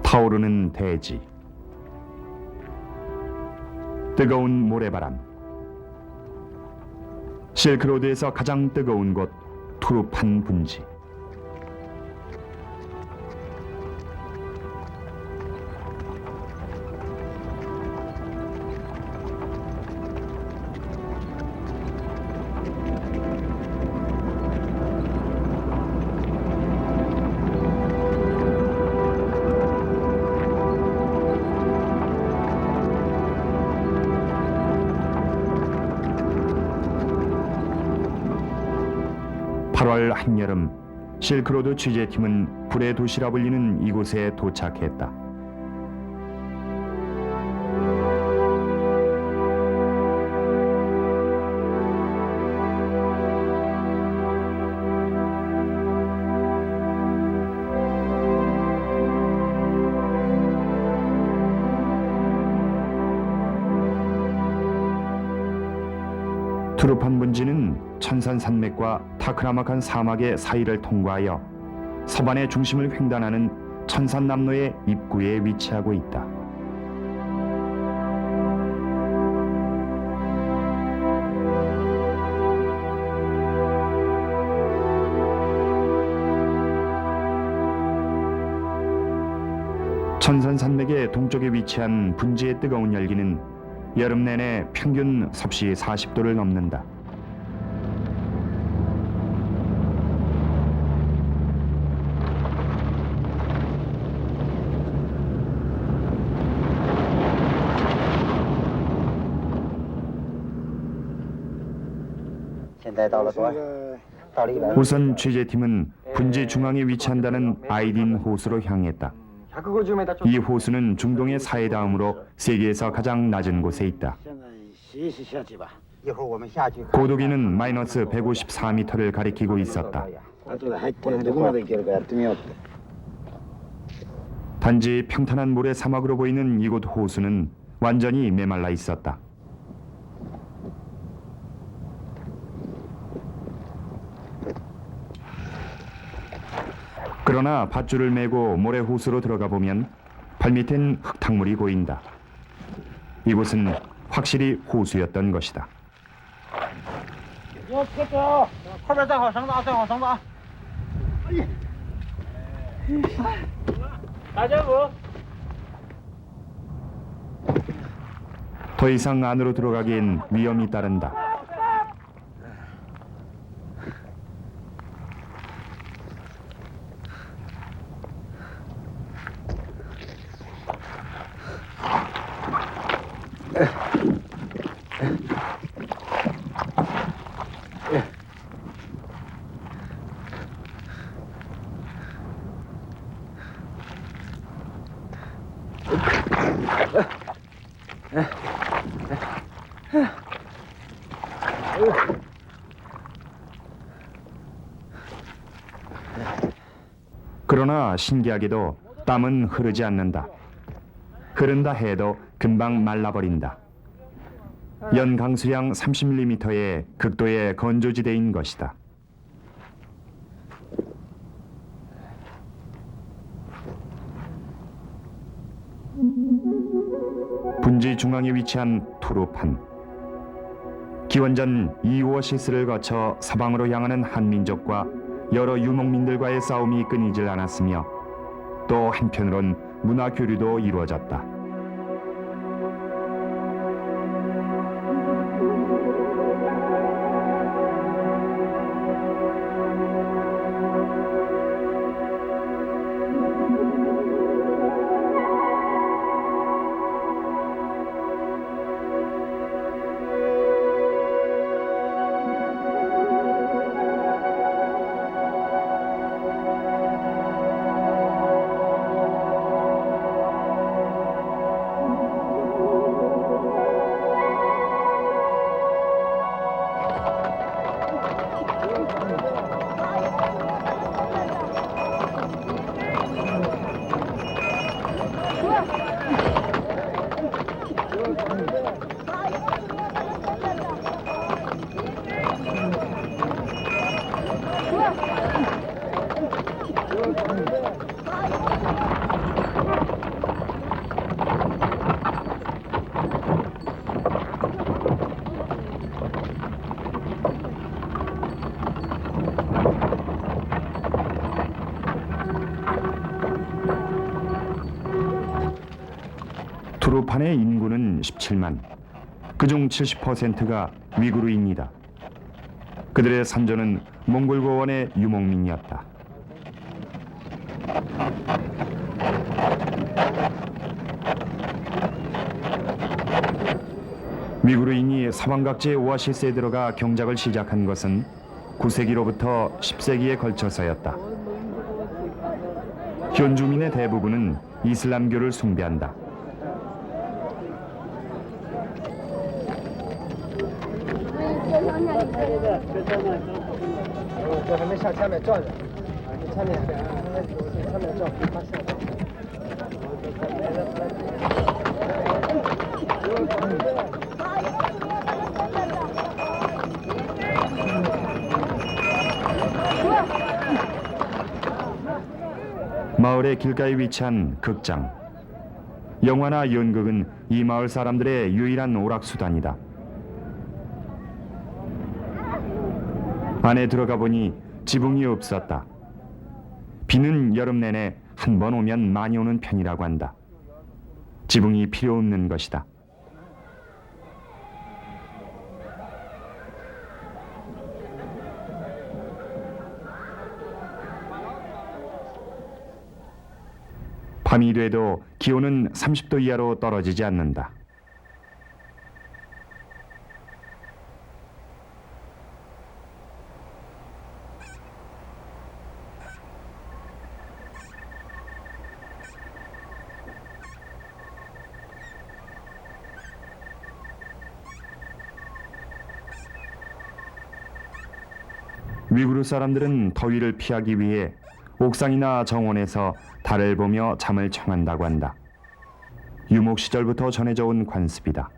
타오르는 대지, 뜨거운 모래바람. 실크로드에서 가장 뜨거운 곳 투르판 분지. 한여름, 실크로드 취재팀은 불의 도시라 불리는 이곳에 도착했다. 투르판 분지는 천산산맥과 타크라마칸 사막의 사이를 통과하여 서반의 중심을 횡단하는 천산남로의 입구에 위치하고 있다. 천산산맥의 동쪽에 위치한 분지의 뜨거운 열기는 여름 내내 평균 섭씨 40도를 넘는다. 우선 취재팀은 분지 중앙에 위치한다는 아이딘 호수로 향했다. 이 호수는 중동의 사해 다음으로 세계에서 가장 낮은 곳에 있다. 고도기는 마이너스 154m를 가리키고 있었다. 단지 평탄한 모래 사막으로 보이는 이곳 호수는 완전히 메말라 있었다. 그러나 밧줄을 메고 모래 호수로 들어가 보면 발밑엔 흙탕물이 보인다. 이곳은 확실히 호수였던 것이다. 더 이상 안으로 들어가기엔 위험이 따른다. 그러나 신기하게도 땀은 흐르지 않는다. 흐른다 해도 금방 말라버린다. 연 강수량 30mm의 극도의 건조지대인 것이다. 분지 중앙에 위치한 투르판. 기원전 이오어시스를 거쳐 서방으로 향하는 한민족과 여러 유목민들과의 싸움이 끊이질 않았으며 또 한편으론 문화 교류도 이루어졌다. 투르판의 인구는 17만, 그중 70%가 위구르인이다. 그들의 선조는 몽골 고원의 유목민이었다. 위구르인이 서방 각지의 오아시스에 들어가 경작을 시작한 것은 9세기로부터 10세기에 걸쳐서였다. 현주민의 대부분은 이슬람교를 숭배한다. 마을의 길가에 위치한 극장. 영화나 연극은 이 마을 사람들의 유일한 오락수단이다. 안에 들어가 보니 지붕이 없었다. 비는 여름 내내 한 번 오면 많이 오는 편이라고 한다. 지붕이 필요 없는 것이다. 밤이 돼도 기온은 30도 이하로 떨어지지 않는다. 위구르 사람들은 더위를 피하기 위해 옥상이나 정원에서 달을 보며 잠을 청한다고 한다. 유목 시절부터 전해져 온 관습이다.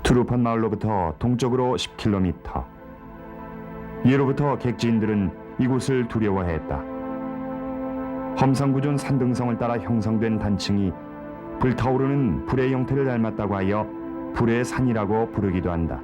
투르판 마을로부터 동쪽으로 10km. 예로부터 객지인들은 이곳을 두려워했다. 험상궂은 산등성을 따라 형성된 단층이 불타오르는 불의 형태를 닮았다고 하여 불의 산이라고 부르기도 한다.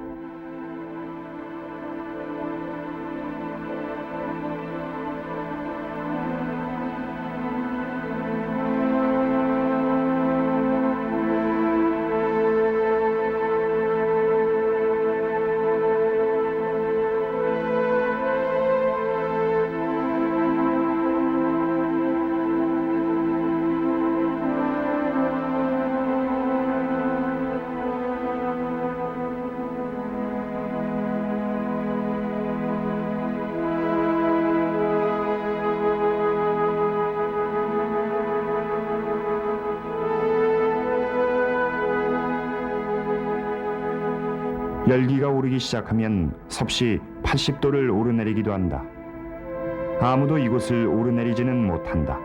열기가 오르기 시작하면 섭씨 80도를 오르내리기도 한다. 아무도 이곳을 오르내리지는 못한다.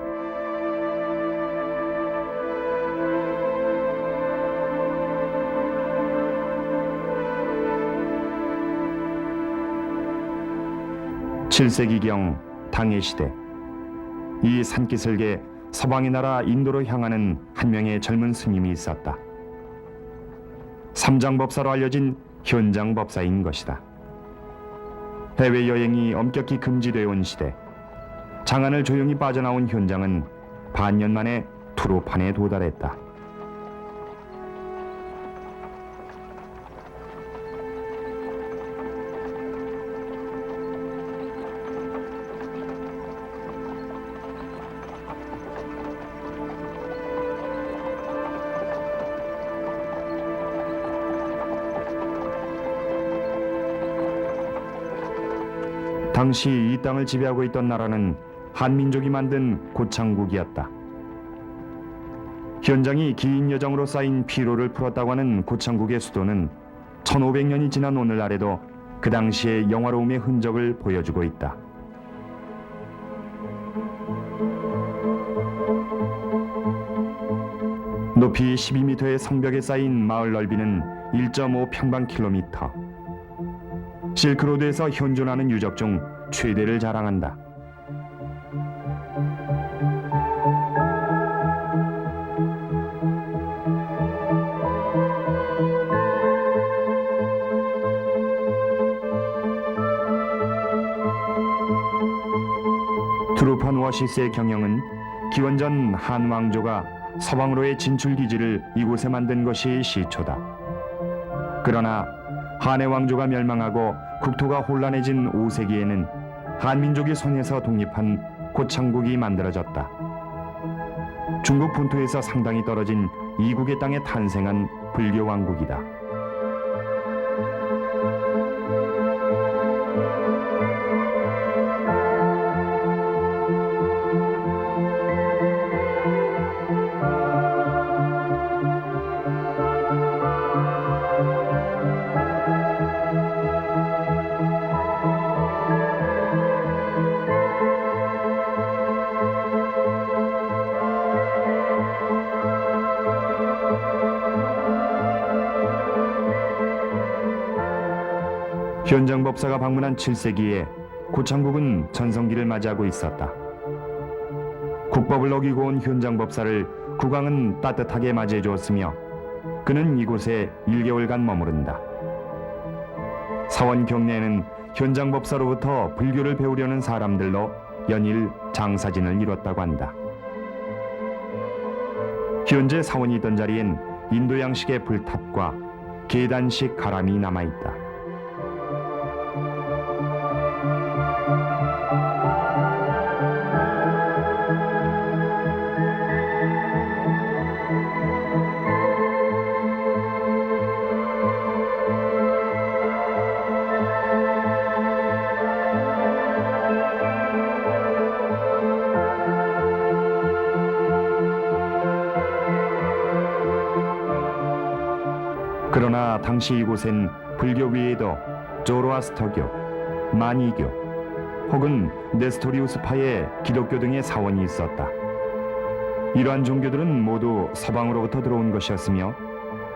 (7세기경) 당해 시대, 이 산기슭에 서방의 나라 인도로 향하는 한 명의 젊은 스님이 있었다. 삼장법사로 알려진 현장법사인 것이다. 해외여행이 엄격히 금지되어 온 시대, 장안을 조용히 빠져나온 현장은 반년 만에 투르판에 도달했다. 당시 이 땅을 지배하고 있던 나라는 한민족이 만든 고창국이었다. 현장이 긴 여정으로 쌓인 피로를 풀었다고 하는 고창국의 수도는 1500년이 지난 오늘날에도 그 당시의 영화로움의 흔적을 보여주고 있다. 높이 12m의 성벽에 쌓인 마을 넓이는 1.5 평방킬로미터. 실크로드에서 현존하는 유적 중 최대를 자랑한다. 투르판 오아시스의 경영은 기원전 한 왕조가 서방으로의 진출 기지를 이곳에 만든 것이 시초다. 그러나 한의 왕조가 멸망하고 국토가 혼란해진 5세기에는 한민족이 손에서 독립한 고창국이 만들어졌다. 중국 본토에서 상당히 떨어진 이국의 땅에 탄생한 불교 왕국이다. 현장법사가 방문한 7세기에 고창국은 전성기를 맞이하고 있었다. 국법을 어기고 온 현장법사를 국왕은 따뜻하게 맞이해 주었으며 그는 이곳에 1개월간 머무른다. 사원 경내에는 현장법사로부터 불교를 배우려는 사람들로 연일 장사진을 이뤘다고 한다. 현재 사원이 있던 자리엔 인도 양식의 불탑과 계단식 가람이 남아있다. 그러나 당시 이곳엔 불교 외에도 조로아스터교, 마니교 혹은 네스토리우스파의 기독교 등의 사원이 있었다. 이러한 종교들은 모두 서방으로부터 들어온 것이었으며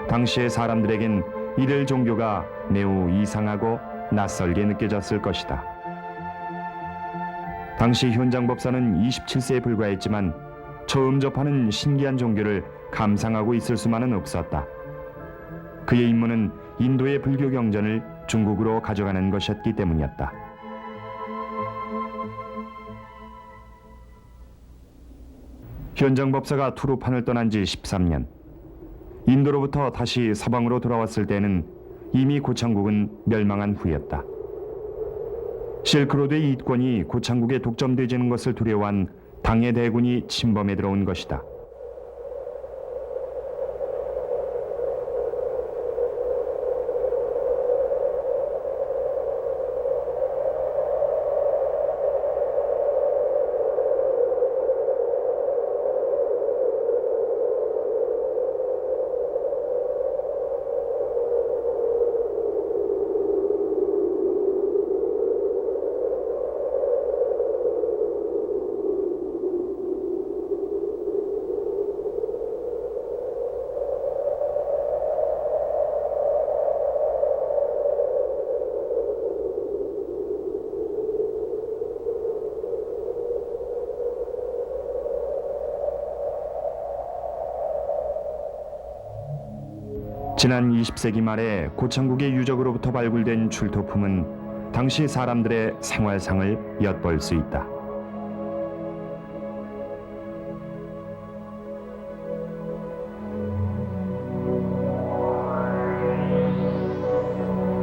당시의 사람들에겐 이들 종교가 매우 이상하고 낯설게 느껴졌을 것이다. 당시 현장법사는 27세에 불과했지만 처음 접하는 신기한 종교를 감상하고 있을 수만은 없었다. 그의 임무는 인도의 불교 경전을 중국으로 가져가는 것이었기 때문이었다. 현장법사가 투르판을 떠난 지 13년. 인도로부터 다시 서방으로 돌아왔을 때는 이미 고창국은 멸망한 후였다. 실크로드의 이권이 고창국에 독점되지는 것을 두려워한 당의 대군이 침범해 들어온 것이다. 지난 20세기 말에 고창국의 유적으로부터 발굴된 출토품은 당시 사람들의 생활상을 엿볼 수 있다.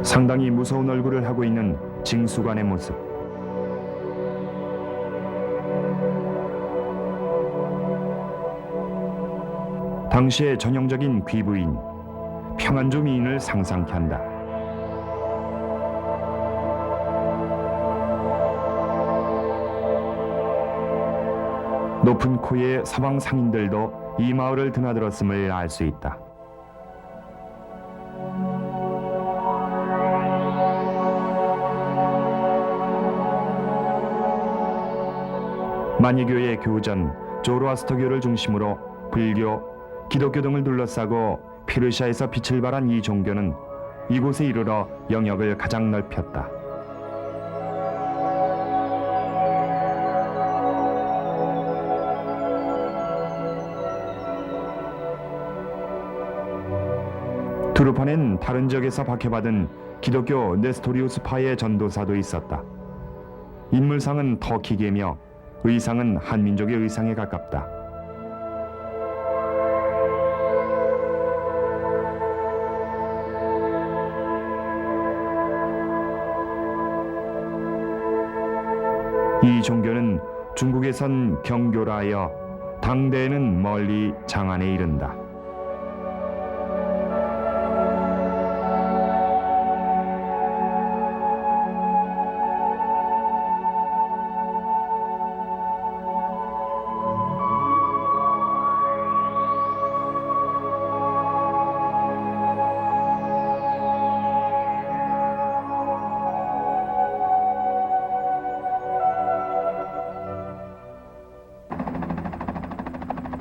상당히 무서운 얼굴을 하고 있는 징수관의 모습. 당시의 전형적인 귀부인 평안조 미인을 상상케 한다. 높은 코의 서방 상인들도 이 마을을 드나들었음을 알 수 있다. 마니교의 교전, 조로아스터교를 중심으로 불교, 기독교 등을 둘러싸고 페르시아에서 빛을 발한 이 종교는 이곳에 이르러 영역을 가장 넓혔다. 투르판엔 다른 지역에서 박해받은 기독교 네스토리우스파의 전도사도 있었다. 인물상은 터키계며 의상은 한민족의 의상에 가깝다. 이 종교는 중국에선 경교라 하여 당대에는 멀리 장안에 이른다.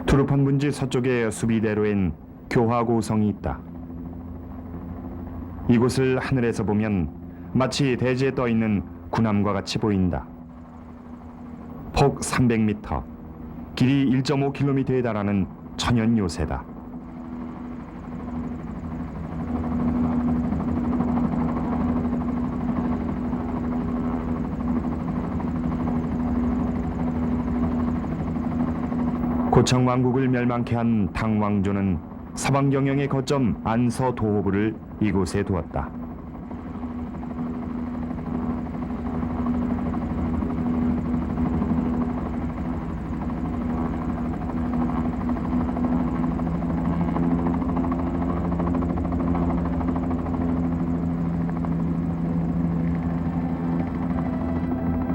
투르판 분지 서쪽의 수비대로엔 교화고성이 있다. 이곳을 하늘에서 보면 마치 대지에 떠있는 군함과 같이 보인다. 폭 300m, 길이 1.5km에 달하는 천연 요새다. 고창 왕국을 멸망케 한 당 왕조는 서방 경영의 거점 안서 도호부를 이곳에 두었다.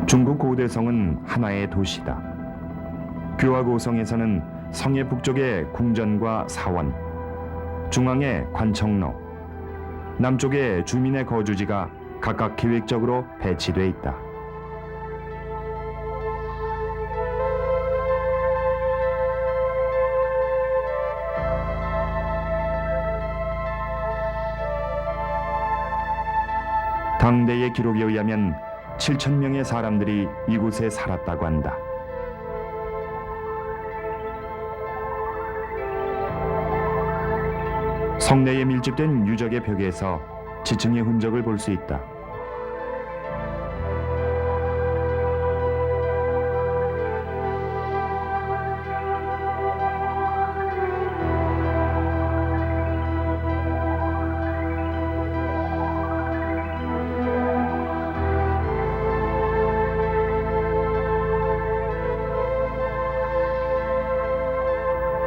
중국 고대성은 하나의 도시다. 교화고성에서는 성의 북쪽에 궁전과 사원, 중앙에 관청로, 남쪽에 주민의 거주지가 각각 계획적으로 배치돼 있다. 당대의 기록에 의하면 7,000명의 사람들이 이곳에 살았다고 한다. 성내에 밀집된 유적의 벽에서 지층의 흔적을 볼 수 있다.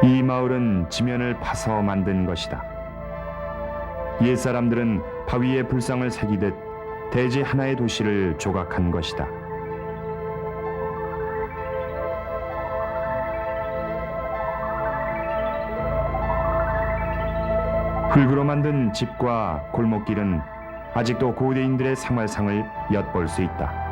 이 마을은 지면을 파서 만든 것이다. 옛사람들은 바위에 불상을 새기듯 대지 하나의 도시를 조각한 것이다. 흙으로 만든 집과 골목길은 아직도 고대인들의 생활상을 엿볼 수 있다.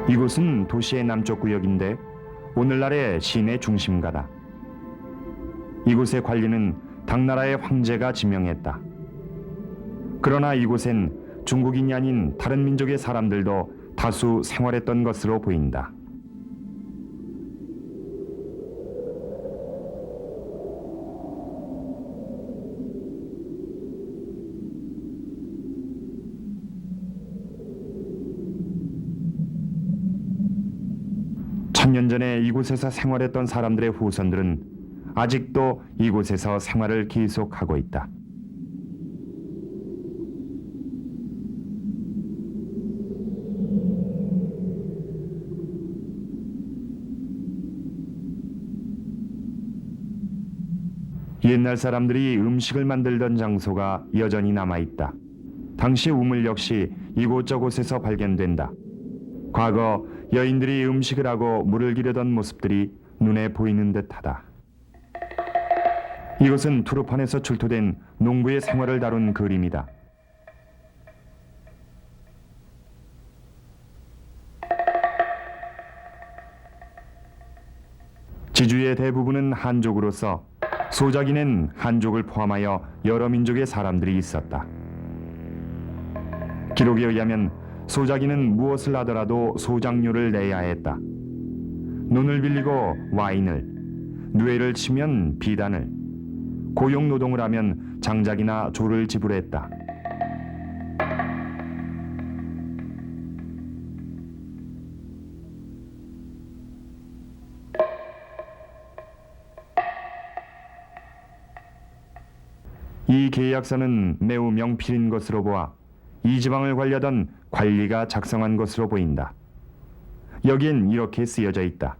이곳은 도시의 남쪽 구역인데 오늘날의 시내 중심가다. 이곳의 관리는 당나라의 황제가 지명했다. 그러나 이곳엔 중국인이 아닌 다른 민족의 사람들도 다수 생활했던 것으로 보인다. 천년 전에 이곳에서 생활했던 사람들의 후손들은 아직도 이곳에서 생활을 계속하고 있다. 옛날 사람들이 음식을 만들던 장소가 여전히 남아있다. 당시 우물 역시 이곳저곳에서 발견된다. 과거 여인들이 음식을 하고 물을 기르던 모습들이 눈에 보이는 듯하다. 이것은 투르판에서 출토된 농부의 생활을 다룬 그림이다. 지주의 대부분은 한족으로서 소작인은 한족을 포함하여 여러 민족의 사람들이 있었다. 기록에 의하면 소작인은 무엇을 하더라도 소작료를 내야 했다. 논을 빌리고 와인을, 누에를 치면 비단을, 고용 노동을 하면 장작이나 조를 지불했다. 이 계약서는 매우 명필인 것으로 보아 이 지방을 관리하던 관리가 작성한 것으로 보인다. 여긴 이렇게 쓰여져 있다.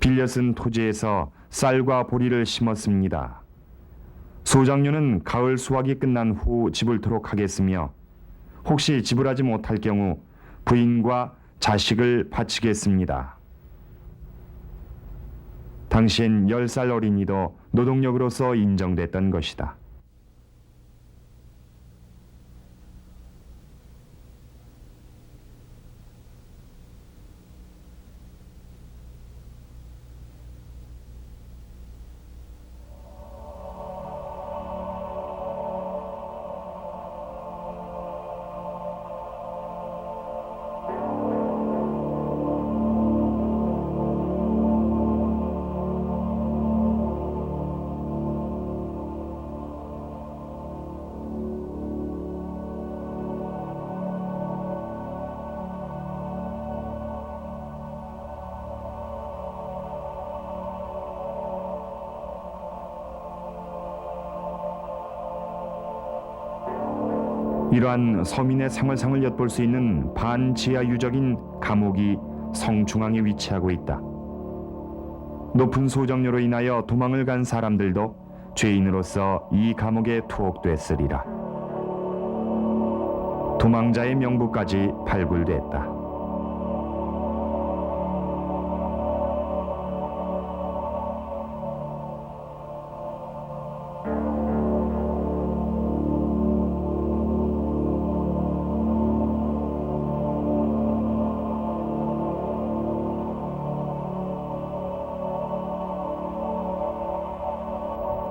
빌려 쓴 토지에서 쌀과 보리를 심었습니다. 소작료는 가을 수확이 끝난 후 지불토록 하겠으며 혹시 지불하지 못할 경우 부인과 자식을 바치겠습니다. 당시엔 10살 어린이도 노동력으로서 인정됐던 것이다. 이러한 서민의 생활상을 엿볼 수 있는 반지하 유적인 감옥이 성중앙에 위치하고 있다. 높은 소정료로 인하여 도망을 간 사람들도 죄인으로서 이 감옥에 투옥됐으리라. 도망자의 명부까지 발굴됐다.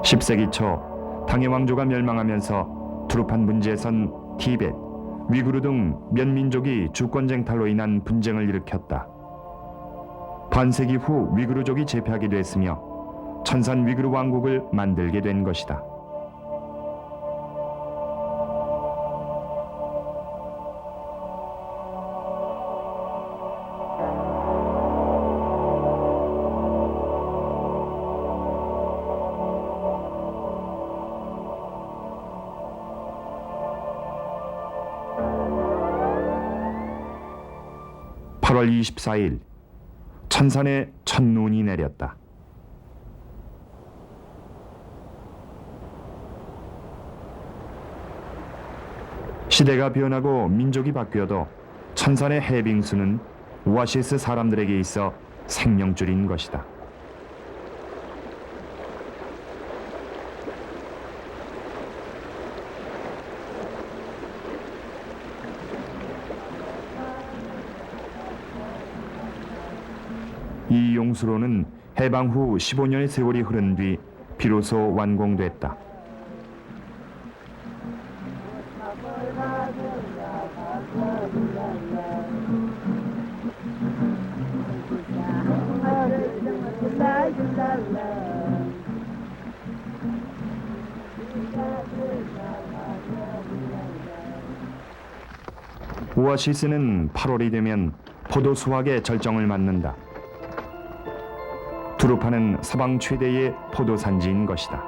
(10세기) 초 당해 왕조가 멸망하면서 투르판 문제에선 티벳, 위구르 등 몇 민족이 주권쟁탈로 인한 분쟁을 일으켰다. 반세기 후 위구르족이 제패하게 됐으며 천산 위구르 왕국을 만들게 된 것이다. (8월 24일) 천산에 첫눈이 내렸다. 시대가 변하고 민족이 바뀌어도 천산의 해빙수는 오아시스 사람들에게 있어 생명줄인 것이다. 이 용수로는 해방 후 15년의 세월이 흐른 뒤 비로소 완공됐다. 오아시스는 8월이 되면 포도 수확의 절정을 맞는다. 두루파는 서방 최대의 포도 산지인 것이다.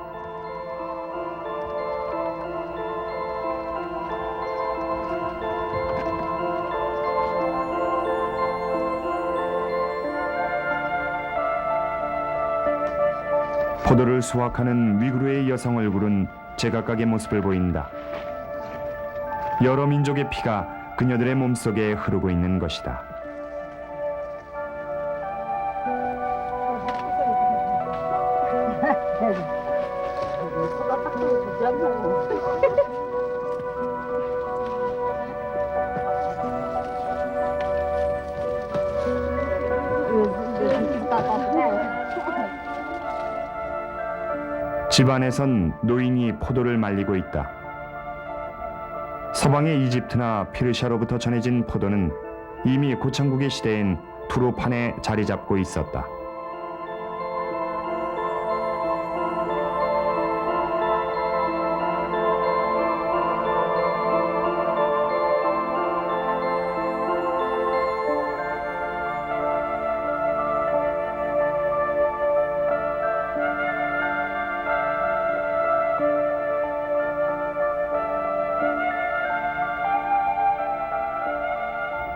포도를 수확하는 위구르의 여성 얼굴은 제각각의 모습을 보인다. 여러 민족의 피가 그녀들의 몸속에 흐르고 있는 것이다. 집안에선 노인이 포도를 말리고 있다. 서방의 이집트나 페르시아로부터 전해진 포도는 이미 고창국의 시대엔 두루판에 자리 잡고 있었다.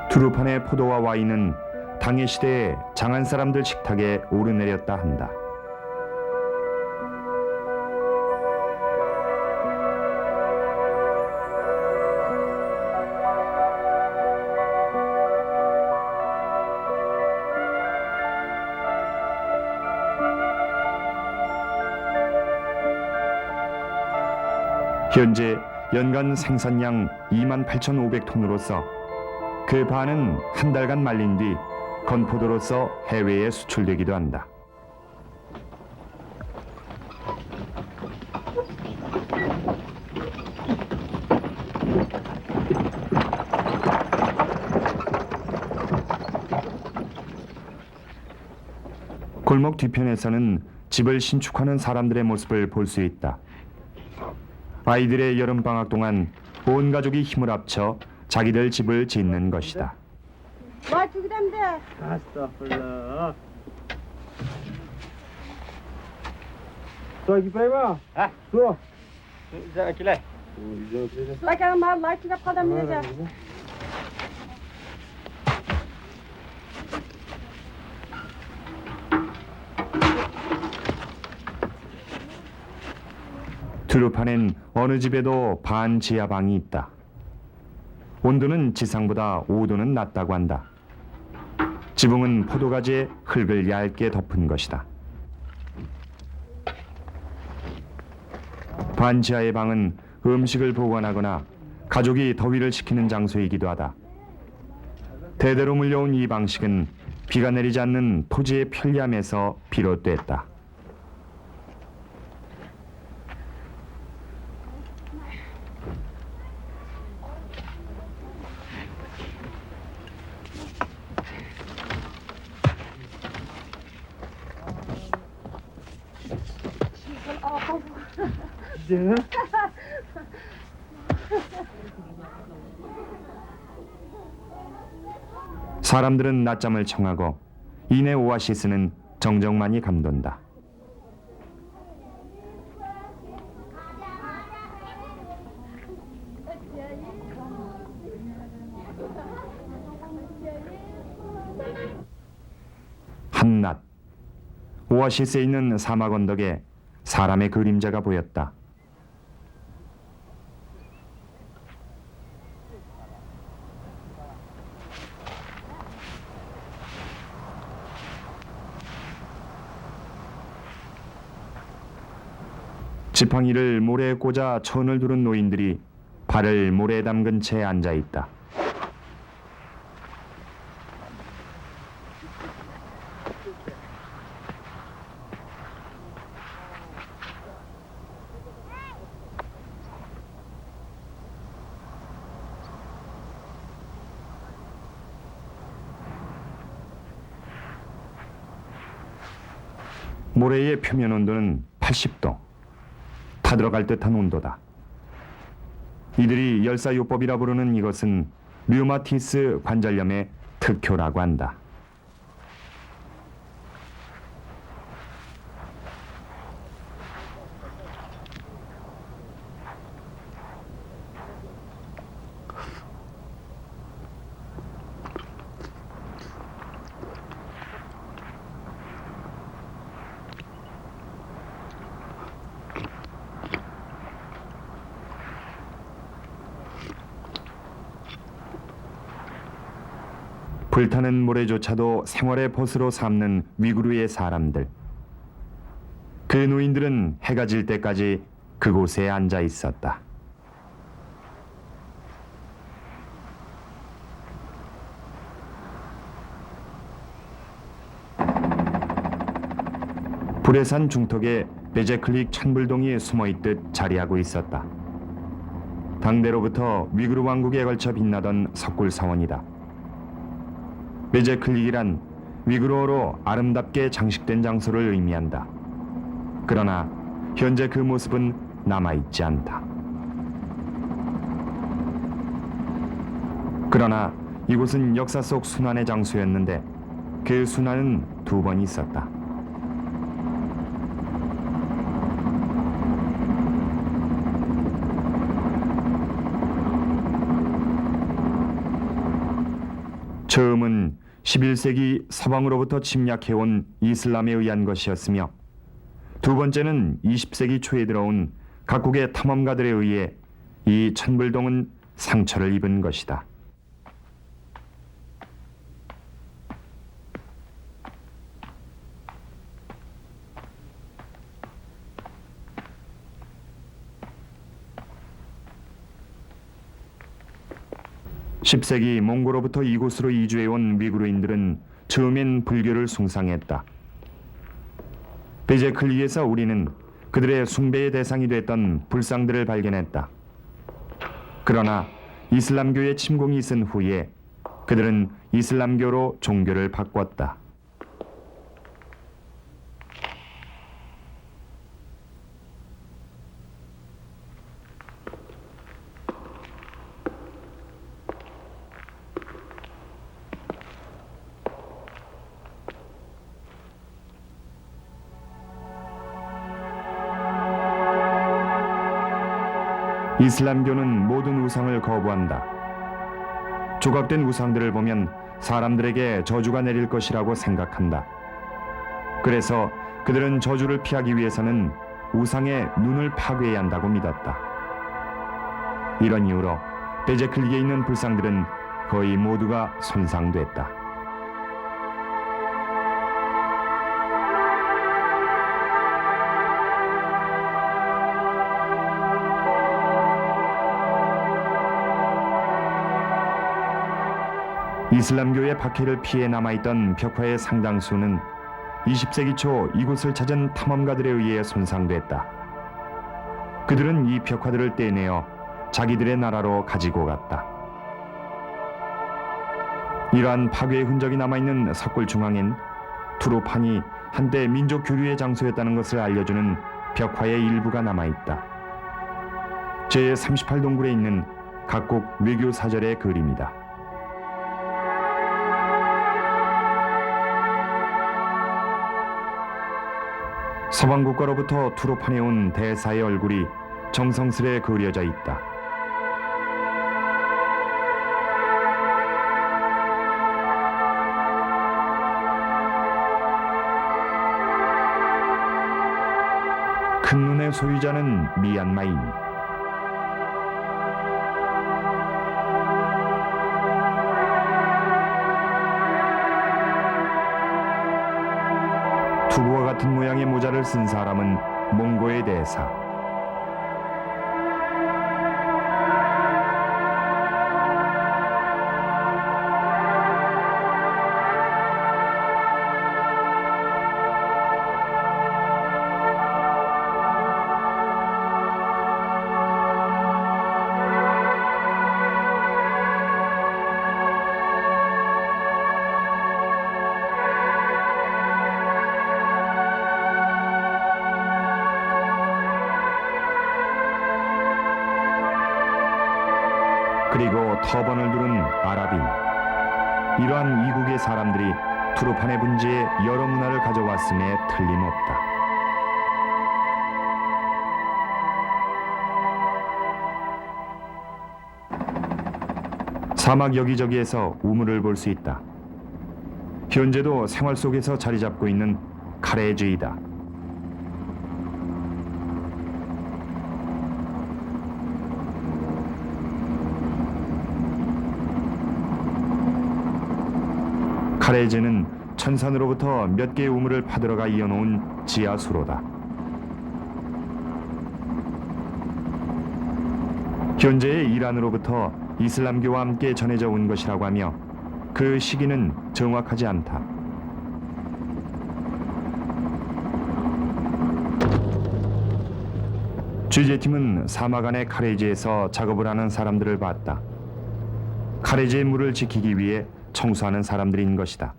두루판의 포도와 와인은 당의 시대에 장한 사람들 식탁에 오르내렸다 한다. 현재 연간 생산량 28,500톤으로서 그 반은 한 달간 말린 뒤 건포도로서 해외에 수출되기도 한다. 골목 뒤편에서는 집을 신축하는 사람들의 모습을 볼 수 있다. 아이들의 여름방학 동안 온 가족이 힘을 합쳐 자기들 집을 짓는 것이다. 와 죽이담대. Estağfurullah. Su gitmeyme. Ha? Su. Güzelkiler. Bakalım mal like çıkıp kadam nece. 두루판엔 어느 집에도 반 지하방이 있다. 온도는 지상보다 5도는 낮다고 한다. 지붕은 포도가지에 흙을 얇게 덮은 것이다. 반지하의 방은 음식을 보관하거나 가족이 더위를 식히는 장소이기도 하다. 대대로 물려온 이 방식은 비가 내리지 않는 토지의 편리함에서 비롯됐다. 사람들은 낮잠을 청하고 이내 오아시스는 정적만이 감돈다. 한낮 오아시스에 있는 사막 언덕에 사람의 그림자가 보였다. 지팡이를 모래에 꽂아 천을 두른 노인들이 발을 모래에 담근 채 앉아 있다. 모래의 표면 온도는 80도. 타들어갈 듯한 온도다. 이들이 열사요법이라 부르는 이것은 류마티스 관절염에 특효라고 한다. 불타는 모래조차도 생활의 벗으로 삼는 위구르의 사람들. 그 노인들은 해가 질 때까지 그곳에 앉아 있었다. 불에 산 중턱에 베제클릭 천불동이 숨어있듯 자리하고 있었다. 당대로부터 위구르 왕국에 걸쳐 빛나던 석굴 사원이다. 베제클릭이란 위구르어로 아름답게 장식된 장소를 의미한다. 그러나 현재 그 모습은 남아있지 않다. 그러나 이곳은 역사 속 순환의 장소였는데 그 순환은 두 번 있었다. 처음은 11세기 서방으로부터 침략해온 이슬람에 의한 것이었으며 두 번째는 20세기 초에 들어온 각국의 탐험가들에 의해 이 천불동은 상처를 입은 것이다. (10세기) 몽고로부터 이곳으로 이주해온 위구르인들은 처음엔 불교를 숭상했다. 베제클릭에서 우리는 그들의 숭배의 대상이 됐던 불상들을 발견했다. 그러나 이슬람교의 침공이 있은 후에 그들은 이슬람교로 종교를 바꿨다. 이슬람교는 모든 우상을 거부한다. 조각된 우상들을 보면 사람들에게 저주가 내릴 것이라고 생각한다. 그래서 그들은 저주를 피하기 위해서는 우상의 눈을 파괴해야 한다고 믿었다. 이런 이유로 베제클릭에 있는 불상들은 거의 모두가 손상됐다. 이슬람교의 박해를 피해 남아있던 벽화의 상당수는 20세기 초 이곳을 찾은 탐험가들에 의해 손상됐다. 그들은 이 벽화들을 떼내어 자기들의 나라로 가지고 갔다. 이러한 파괴의 흔적이 남아있는 석굴 중앙엔 투로판이 한때 민족 교류의 장소였다는 것을 알려주는 벽화의 일부가 남아있다. 제38동굴에 있는 각국 외교 사절의 그림이다. 서방 국가로부터 투로판에 온 대사의 얼굴이 정성스레 그려져 있다. 큰 눈의 소유자는 미얀마인. 두부와 같은 모양의 모자를 쓴 사람은 몽고의 대사. 그리고 터번을 두른 아랍인. 이러한 이국의 사람들이 투르판의 분지에 여러 문화를 가져왔음에 틀림없다. 사막 여기저기에서 우물을 볼 수 있다. 현재도 생활 속에서 자리 잡고 있는 카레즈이다. 카레즈는 천산으로부터 몇 개의 우물을 파들어가 이어놓은 지하수로다. 현재의 이란으로부터 이슬람교와 함께 전해져 온 것이라고 하며 그 시기는 정확하지 않다. 취재팀은 사막 안의 카레지에서 작업을 하는 사람들을 봤다. 카레지의 물을 지키기 위해 청소하는 사람들인 것이다.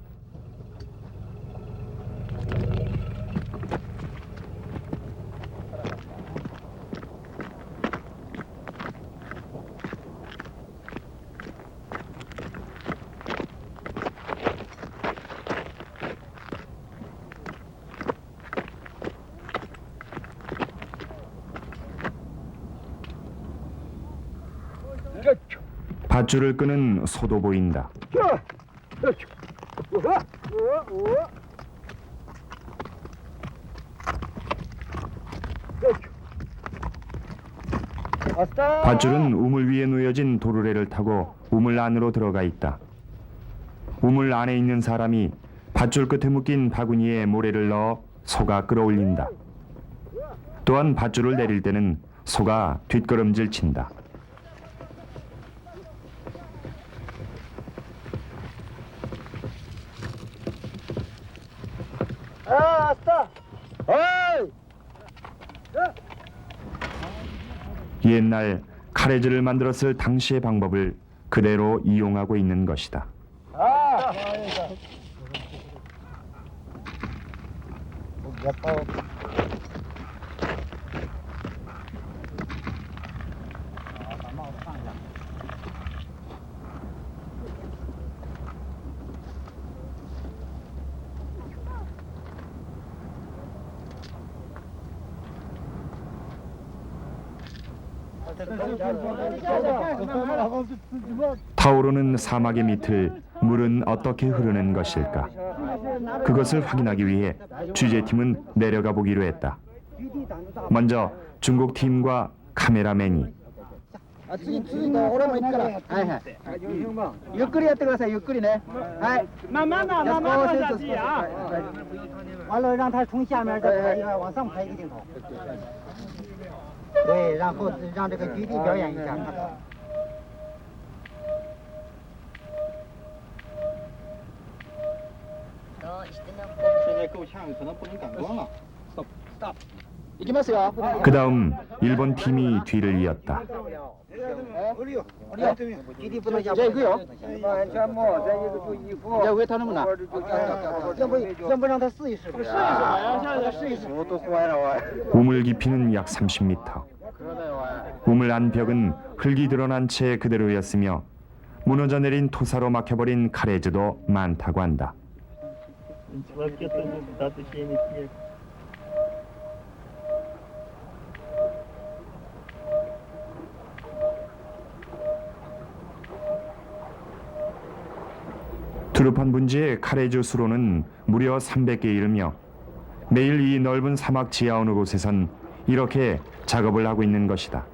밧줄을 끄는 소도 보인다. 밧줄은 우물 위에 놓여진 도르래를 타고 우물 안으로 들어가 있다. 우물 안에 있는 사람이 밧줄 끝에 묶인 바구니에 모래를 넣어 소가 끌어올린다. 또한 밧줄을 내릴 때는 소가 뒷걸음질 친다. 옛날 카레즈를 만들었을 당시의 방법을 그대로 이용하고 있는 것이다. 타오르는 사막의 밑을 물은 어떻게 흐르는 것일까? 그것을 확인하기 위해 취재팀은 내려가 보기로 했다. 먼저 중국 팀과 카메라맨이ゆっくりやってください、ゆっくりね。はい。慢慢的，慢慢的下去啊。完了，让他从下面再拍一个，往上拍一个镜头。对，然后让这个局地表演一下。现在够呛，可能不能赶光了。Stop。いきますよ。 그 다음 일본 팀이 뒤를 이었다. 这个有。要回他那么拿。要不让他试一试？试一试，试一试。 우물 깊이는 약 30m. 우물 안 벽은 흙이 드러난 채 그대로였으며 무너져 내린 토사로 막혀버린 카레즈도 많다고 한다. 투르판 분지의 카레즈 수로는 무려 300개 이르며 매일 이 넓은 사막 지하 어느 곳에선 이렇게 작업을 하고 있는 것이다.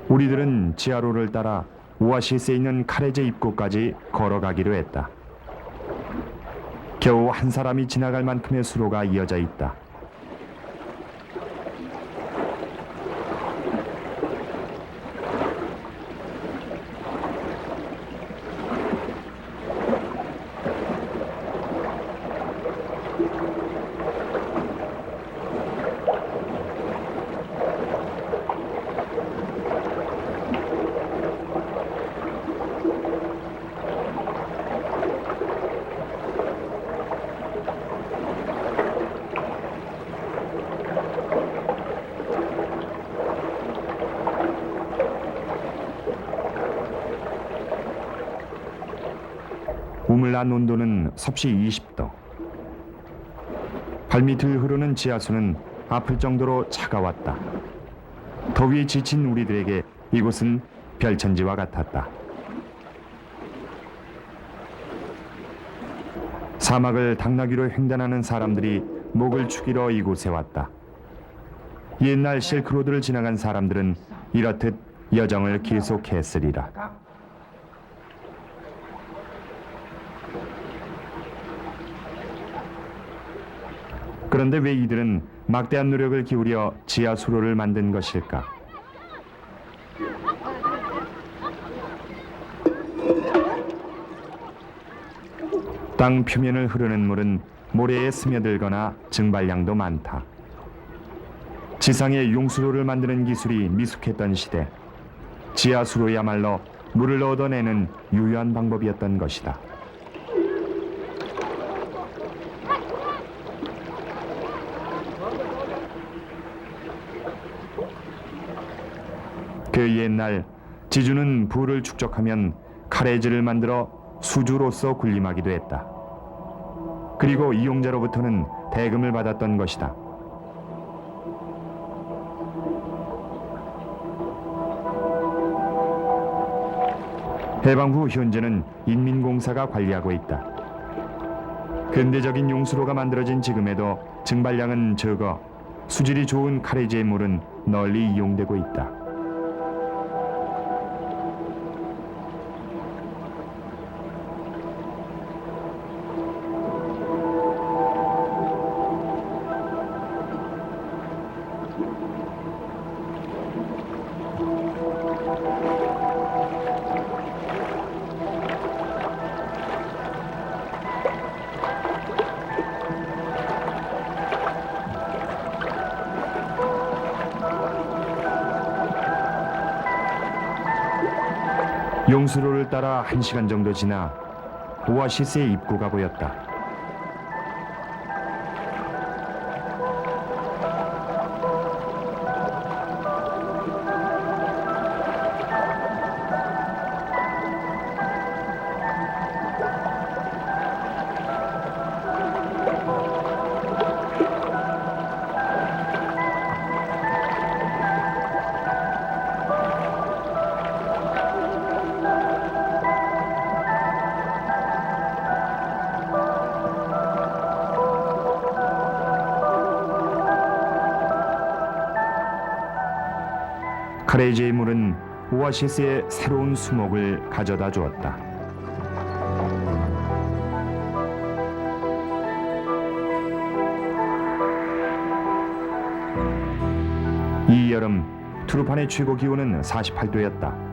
우리들은 지하로를 따라 오아시스에 있는 카레제 입구까지 걸어가기로 했다. 겨우 한 사람이 지나갈 만큼의 수로가 이어져 있다. 우물난 온도는 섭씨 20도. 발밑을 흐르는 지하수는 아플 정도로 차가웠다. 더위에 지친 우리들에게 이곳은 별천지와 같았다. 사막을 당나귀로 횡단하는 사람들이 목을 축이러 이곳에 왔다. 옛날 실크로드를 지나간 사람들은 이렇듯 여정을 계속했으리라. 그런데 왜 이들은 막대한 노력을 기울여 지하 수로를 만든 것일까? 땅 표면을 흐르는 물은 모래에 스며들거나 증발량도 많다. 지상에 용수로를 만드는 기술이 미숙했던 시대, 지하 수로야말로 물을 얻어내는 유효한 방법이었던 것이다. 그 옛날 지주는 부를 축적하면 카레지를 만들어 수주로서 군림하기도 했다. 그리고 이용자로부터는 대금을 받았던 것이다. 해방 후 현재는 인민공사가 관리하고 있다. 근대적인 용수로가 만들어진 지금에도 증발량은 적어 수질이 좋은 카레지의 물은 널리 이용되고 있다. 용수로를 따라 1시간 정도 지나 오아시스의 입구가 보였다. 카레지의 물은 오아시스의 새로운 수목을 가져다 주었다. 이 여름 투르판의 최고 기온은 48도였다.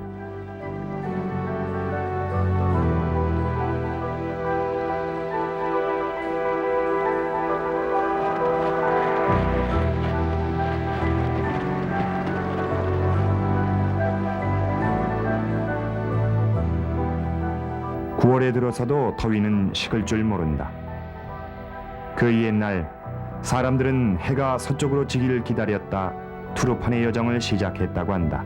(9월에) 들어서도 더위는 식을 줄 모른다. 그 옛날 사람들은 해가 서쪽으로 지기를 기다렸다 투르판의 여정을 시작했다고 한다.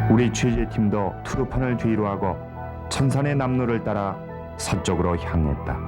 우리 취재팀도 투르판을 뒤로하고 천산의 남로를 따라 서쪽으로 향했다.